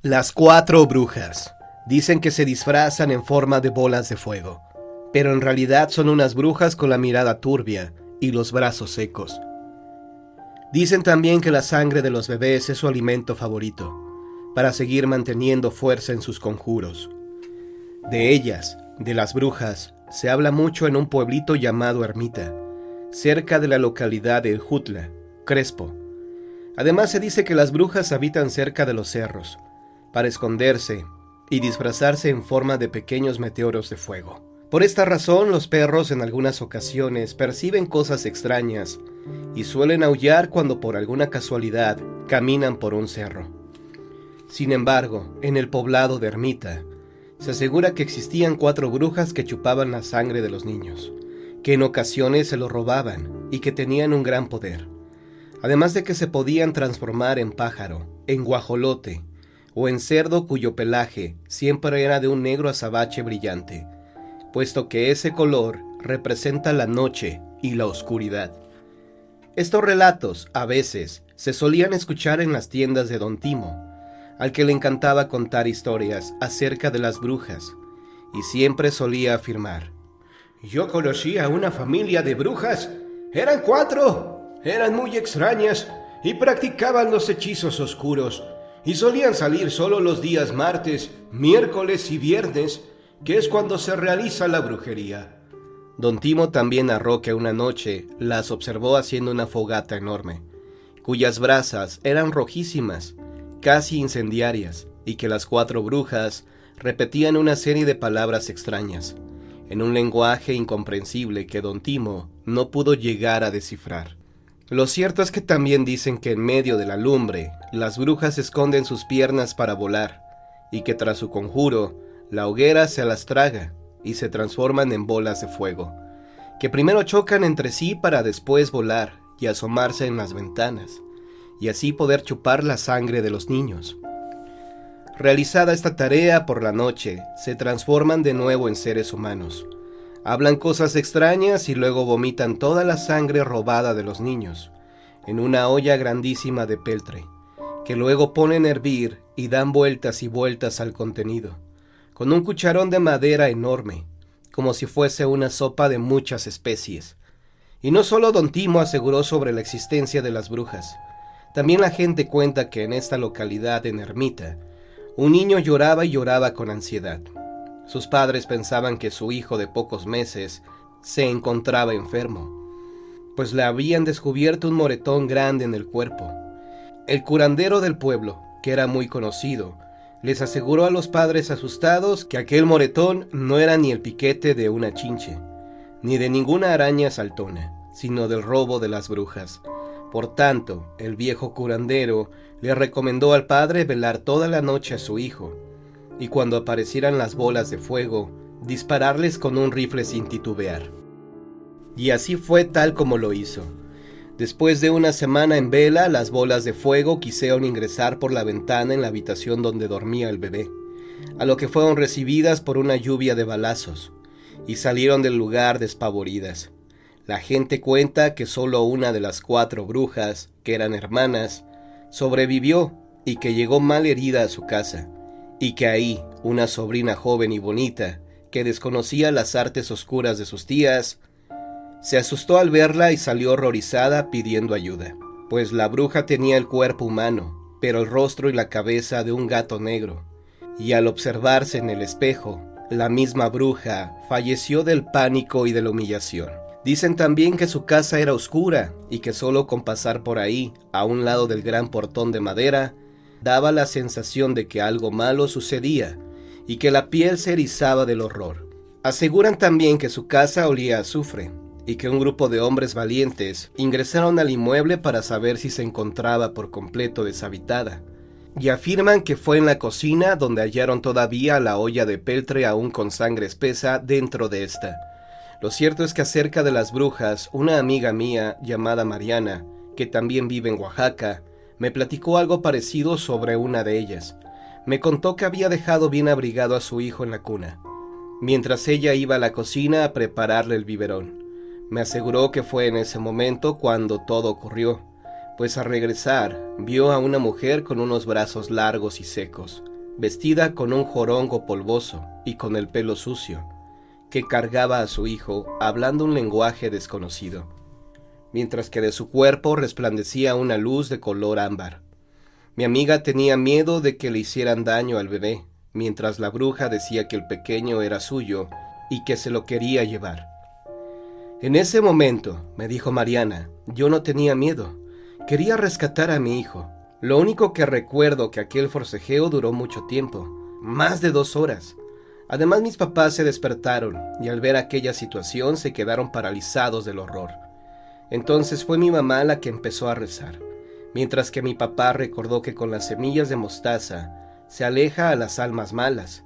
Las cuatro brujas. Dicen que se disfrazan en forma de bolas de fuego, pero en realidad son unas brujas con la mirada turbia y los brazos secos. Dicen también que la sangre de los bebés es su alimento favorito, para seguir manteniendo fuerza en sus conjuros. De ellas, de las brujas, se habla mucho en un pueblito llamado Ermita, cerca de la localidad de Jutla, Crespo. Además se dice que las brujas habitan cerca de los cerros, para esconderse y disfrazarse en forma de pequeños meteoros de fuego. Por esta razón, los perros en algunas ocasiones perciben cosas extrañas y suelen aullar cuando por alguna casualidad caminan por un cerro. Sin embargo, en el poblado de Ermita, se asegura que existían 4 brujas que chupaban la sangre de los niños, que en ocasiones se lo robaban y que tenían un gran poder. Además de que se podían transformar en pájaro, en guajolote o en cerdo cuyo pelaje siempre era de un negro azabache brillante, puesto que ese color representa la noche y la oscuridad. Estos relatos, a veces, se solían escuchar en las tiendas de Don Timo, al que le encantaba contar historias acerca de las brujas, y siempre solía afirmar: «Yo conocí a una familia de brujas. Eran 4. Eran muy extrañas y practicaban los hechizos oscuros, y solían salir solo los días martes, miércoles y viernes, que es cuando se realiza la brujería». Don Timo también narró que una noche las observó haciendo una fogata enorme, cuyas brasas eran rojísimas, casi incendiarias, y que las 4 brujas repetían una serie de palabras extrañas, en un lenguaje incomprensible que Don Timo no pudo llegar a descifrar. Lo cierto es que también dicen que en medio de la lumbre, las brujas esconden sus piernas para volar, y que tras su conjuro, la hoguera se las traga y se transforman en bolas de fuego, que primero chocan entre sí para después volar y asomarse en las ventanas, y así poder chupar la sangre de los niños. Realizada esta tarea por la noche, se transforman de nuevo en seres humanos. Hablan cosas extrañas y luego vomitan toda la sangre robada de los niños en una olla grandísima de peltre, que luego ponen a hervir y dan vueltas y vueltas al contenido, con un cucharón de madera enorme, como si fuese una sopa de muchas especies. Y no solo Don Timo aseguró sobre la existencia de las brujas. También la gente cuenta que en esta localidad en Ermita, un niño lloraba y lloraba con ansiedad. Sus padres pensaban que su hijo de pocos meses se encontraba enfermo, pues le habían descubierto un moretón grande en el cuerpo. El curandero del pueblo, que era muy conocido, les aseguró a los padres asustados que aquel moretón no era ni el piquete de una chinche, ni de ninguna araña saltona, sino del robo de las brujas. Por tanto, el viejo curandero le recomendó al padre velar toda la noche a su hijo, y cuando aparecieran las bolas de fuego, dispararles con un rifle sin titubear. Y así fue tal como lo hizo. Después de una semana en vela, las bolas de fuego quisieron ingresar por la ventana en la habitación donde dormía el bebé, a lo que fueron recibidas por una lluvia de balazos, y salieron del lugar despavoridas. La gente cuenta que solo una de las 4 brujas, que eran hermanas, sobrevivió y que llegó mal herida a su casa, y que ahí una sobrina joven y bonita, que desconocía las artes oscuras de sus tías, se asustó al verla y salió horrorizada pidiendo ayuda, pues la bruja tenía el cuerpo humano, pero el rostro y la cabeza de un gato negro, y al observarse en el espejo, la misma bruja falleció del pánico y de la humillación. Dicen también que su casa era oscura y que solo con pasar por ahí, a un lado del gran portón de madera, daba la sensación de que algo malo sucedía y que la piel se erizaba del horror. Aseguran también que su casa olía a azufre y que un grupo de hombres valientes ingresaron al inmueble para saber si se encontraba por completo deshabitada, y afirman que fue en la cocina donde hallaron todavía la olla de peltre aún con sangre espesa dentro de esta. Lo cierto es que acerca de las brujas, una amiga mía llamada Mariana, que también vive en Oaxaca, me platicó algo parecido sobre una de ellas. Me contó que había dejado bien abrigado a su hijo en la cuna, mientras ella iba a la cocina a prepararle el biberón. Me aseguró que fue en ese momento cuando todo ocurrió, pues al regresar vio a una mujer con unos brazos largos y secos, vestida con un jorongo polvoso y con el pelo sucio, que cargaba a su hijo hablando un lenguaje desconocido, mientras que de su cuerpo resplandecía una luz de color ámbar. Mi amiga tenía miedo de que le hicieran daño al bebé, mientras la bruja decía que el pequeño era suyo y que se lo quería llevar. En ese momento, me dijo Mariana, yo no tenía miedo. Quería rescatar a mi hijo. Lo único que recuerdo que aquel forcejeo duró mucho tiempo, más de 2 horas. Además, mis papás se despertaron y al ver aquella situación se quedaron paralizados del horror. Entonces fue mi mamá la que empezó a rezar, mientras que mi papá recordó que con las semillas de mostaza se aleja a las almas malas.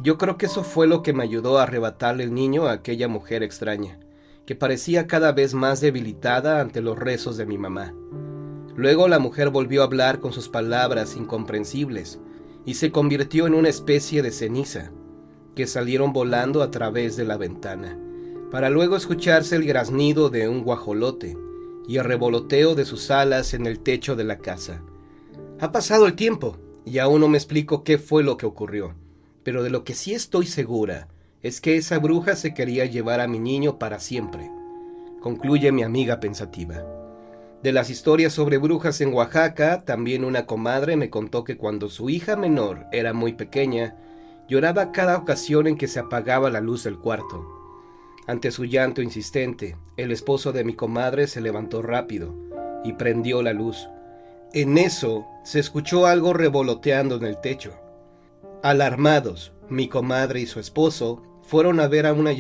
Yo creo que eso fue lo que me ayudó a arrebatarle el niño a aquella mujer extraña, que parecía cada vez más debilitada ante los rezos de mi mamá. Luego la mujer volvió a hablar con sus palabras incomprensibles y se convirtió en una especie de ceniza, que salieron volando a través de la ventana, para luego escucharse el graznido de un guajolote y el revoloteo de sus alas en el techo de la casa. Ha pasado el tiempo y aún no me explico qué fue lo que ocurrió, pero de lo que sí estoy segura es que esa bruja se quería llevar a mi niño para siempre, concluye mi amiga pensativa. De las historias sobre brujas en Oaxaca, también una comadre me contó que cuando su hija menor era muy pequeña, lloraba cada ocasión en que se apagaba la luz del cuarto. Ante su llanto insistente, el esposo de mi comadre se levantó rápido y prendió la luz. En eso, se escuchó algo revoloteando en el techo. Alarmados, mi comadre y su esposo fueron a ver a una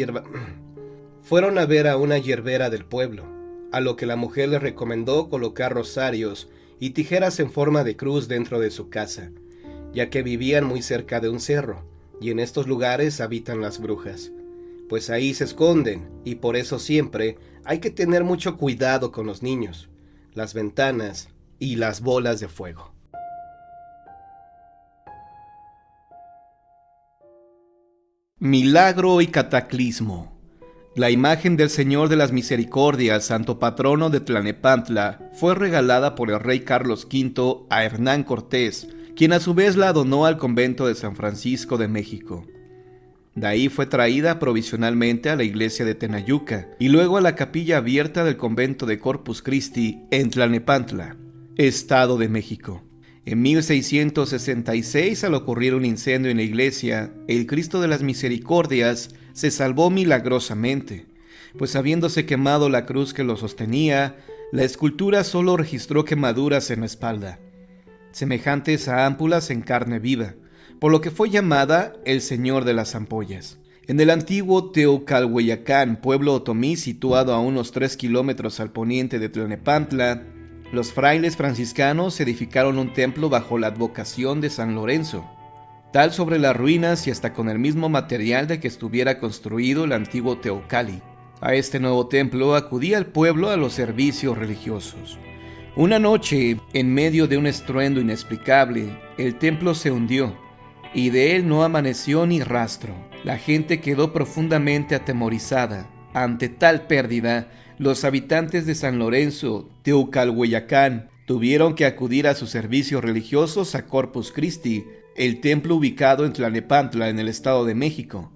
hierbera del pueblo, a lo que la mujer les recomendó colocar rosarios y tijeras en forma de cruz dentro de su casa, ya que vivían muy cerca de un cerro, y en estos lugares habitan las brujas, pues ahí se esconden, y por eso siempre hay que tener mucho cuidado con los niños, las ventanas y las bolas de fuego. Milagro y cataclismo. La imagen del Señor de las Misericordias, santo patrono de Tlalnepantla, fue regalada por el rey Carlos V a Hernán Cortés, quien a su vez la donó al convento de San Francisco de México. De ahí fue traída provisionalmente a la iglesia de Tenayuca y luego a la capilla abierta del convento de Corpus Christi en Tlalnepantla, Estado de México. En 1666, al ocurrir un incendio en la iglesia, el Cristo de las Misericordias se salvó milagrosamente, pues habiéndose quemado la cruz que lo sostenía, la escultura solo registró quemaduras en la espalda, semejantes a ámpulas en carne viva, por lo que fue llamada el Señor de las Ampollas. En el antiguo Teocalhueyacán, pueblo otomí situado a unos 3 kilómetros al poniente de Tlalnepantla, los frailes franciscanos edificaron un templo bajo la advocación de San Lorenzo, tal sobre las ruinas y hasta con el mismo material de que estuviera construido el antiguo Teocalli. A este nuevo templo acudía el pueblo a los servicios religiosos. Una noche, en medio de un estruendo inexplicable, el templo se hundió y de él no amaneció ni rastro. La gente quedó profundamente atemorizada. Ante tal pérdida, los habitantes de San Lorenzo, Teocalhueyacán, tuvieron que acudir a sus servicios religiosos a Corpus Christi, el templo ubicado en Tlalnepantla, en el Estado de México.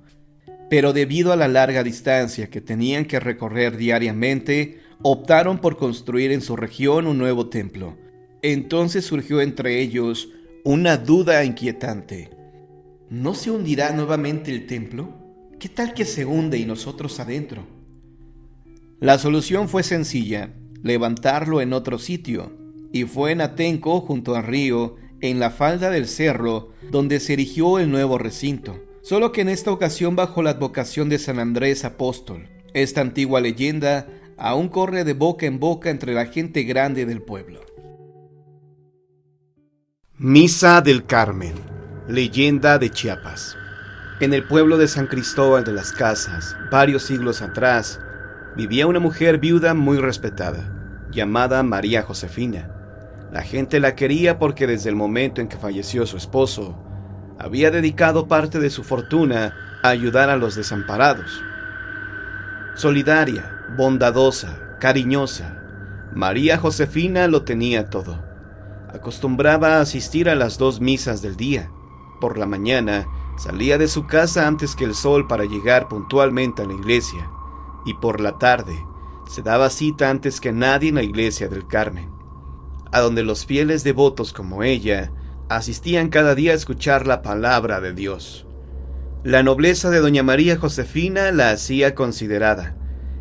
Pero debido a la larga distancia que tenían que recorrer diariamente, optaron por construir en su región un nuevo templo. Entonces surgió entre ellos una duda inquietante. ¿No se hundirá nuevamente el templo? ¿Qué tal que se hunde y nosotros adentro? La solución fue sencilla, levantarlo en otro sitio, y fue en Atenco, junto al río, en la falda del cerro, donde se erigió el nuevo recinto, solo que en esta ocasión bajo la advocación de San Andrés Apóstol. Esta antigua leyenda aún corre de boca en boca entre la gente grande del pueblo. Misa del Carmen, leyenda de Chiapas. En el pueblo de San Cristóbal de las Casas, varios siglos atrás, vivía una mujer viuda muy respetada, llamada María Josefina. La gente la quería porque desde el momento en que falleció su esposo, había dedicado parte de su fortuna a ayudar a los desamparados. Solidaria, bondadosa, cariñosa, María Josefina lo tenía todo. Acostumbraba a asistir a las 2 misas del día, Por la mañana, salía de su casa antes que el sol para llegar puntualmente a la iglesia, y por la tarde, se daba cita antes que nadie en la iglesia del Carmen, a donde los fieles devotos como ella asistían cada día a escuchar la palabra de Dios. La nobleza de doña María Josefina la hacía considerada,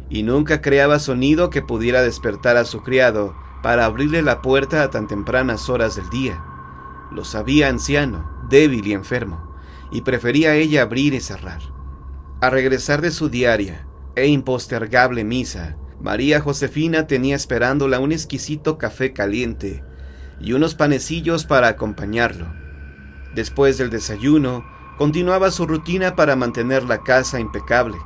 y nunca creaba sonido que pudiera despertar a su criado para abrirle la puerta a tan tempranas horas del día. Lo sabía anciano, débil y enfermo, y prefería ella abrir y cerrar. Al regresar de su diaria e impostergable misa, María Josefina tenía esperándola un exquisito café caliente y unos panecillos para acompañarlo. Después del desayuno, continuaba su rutina para mantener la casa impecable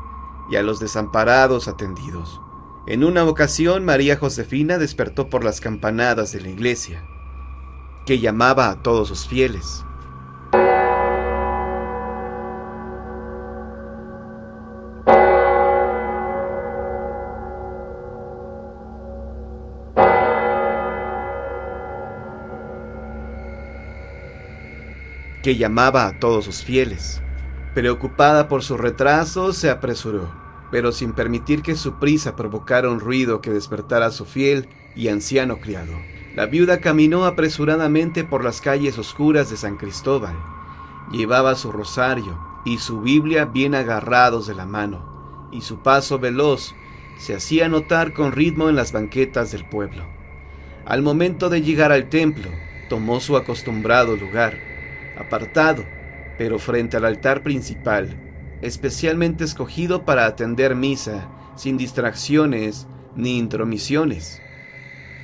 y a los desamparados atendidos. En una ocasión, María Josefina despertó por las campanadas de la iglesia, que llamaba a todos sus fieles. Preocupada por su retraso, se apresuró, pero sin permitir que su prisa provocara un ruido que despertara a su fiel y anciano criado. La viuda caminó apresuradamente por las calles oscuras de San Cristóbal. Llevaba su rosario y su Biblia bien agarrados de la mano, y su paso veloz se hacía notar con ritmo en las banquetas del pueblo. Al momento de llegar al templo, tomó su acostumbrado lugar, apartado, pero frente al altar principal, especialmente escogido para atender misa, sin distracciones ni intromisiones.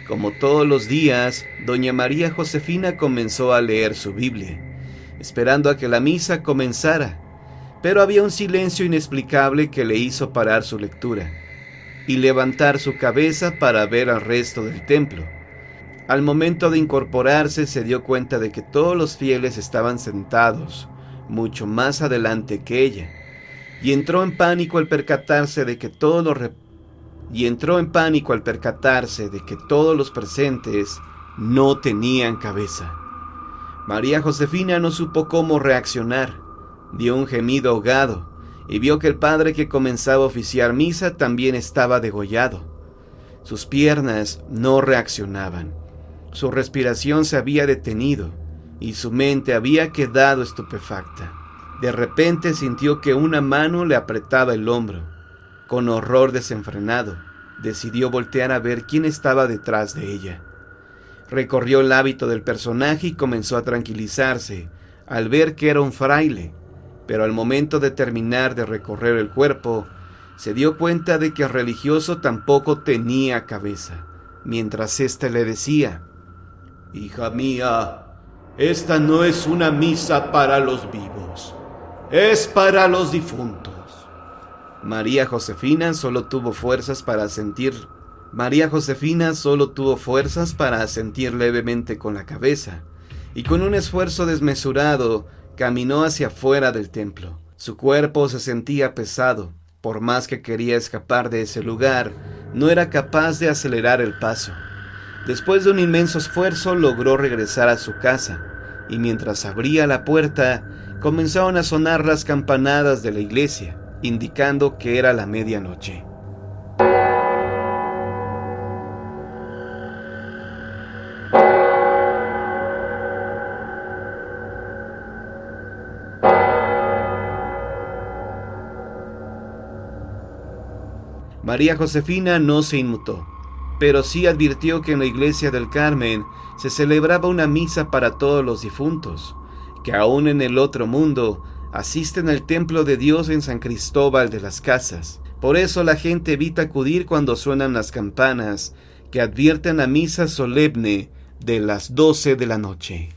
Como todos los días, doña María Josefina comenzó a leer su Biblia, esperando a que la misa comenzara, pero había un silencio inexplicable que le hizo parar su lectura y levantar su cabeza para ver al resto del templo. Al momento de incorporarse, se dio cuenta de que todos los fieles estaban sentados mucho más adelante que ella, y entró en pánico al percatarse de que todos los presentes no tenían cabeza. María Josefina no supo cómo reaccionar. Dio un gemido ahogado y vio que el padre que comenzaba a oficiar misa también estaba degollado. Sus piernas no reaccionaban. Su respiración se había detenido y su mente había quedado estupefacta. De repente sintió que una mano le apretaba el hombro. Con horror desenfrenado, decidió voltear a ver quién estaba detrás de ella. Recorrió el hábito del personaje y comenzó a tranquilizarse al ver que era un fraile, pero al momento de terminar de recorrer el cuerpo, se dio cuenta de que el religioso tampoco tenía cabeza, mientras éste le decía: «Hija mía, esta no es una misa para los vivos, es para los difuntos». María Josefina solo tuvo fuerzas para asentir levemente con la cabeza, y con un esfuerzo desmesurado caminó hacia afuera del templo. Su cuerpo se sentía pesado. Por más que quería escapar de ese lugar, no era capaz de acelerar el paso. Después de un inmenso esfuerzo, logró regresar a su casa, y mientras abría la puerta, comenzaron a sonar las campanadas de la iglesia, indicando que era la medianoche. María Josefina no se inmutó, pero sí advirtió que en la iglesia del Carmen se celebraba una misa para todos los difuntos, que aún en el otro mundo asisten al templo de Dios en San Cristóbal de las Casas. Por eso la gente evita acudir cuando suenan las campanas que advierten la misa solemne de las 12 de la noche.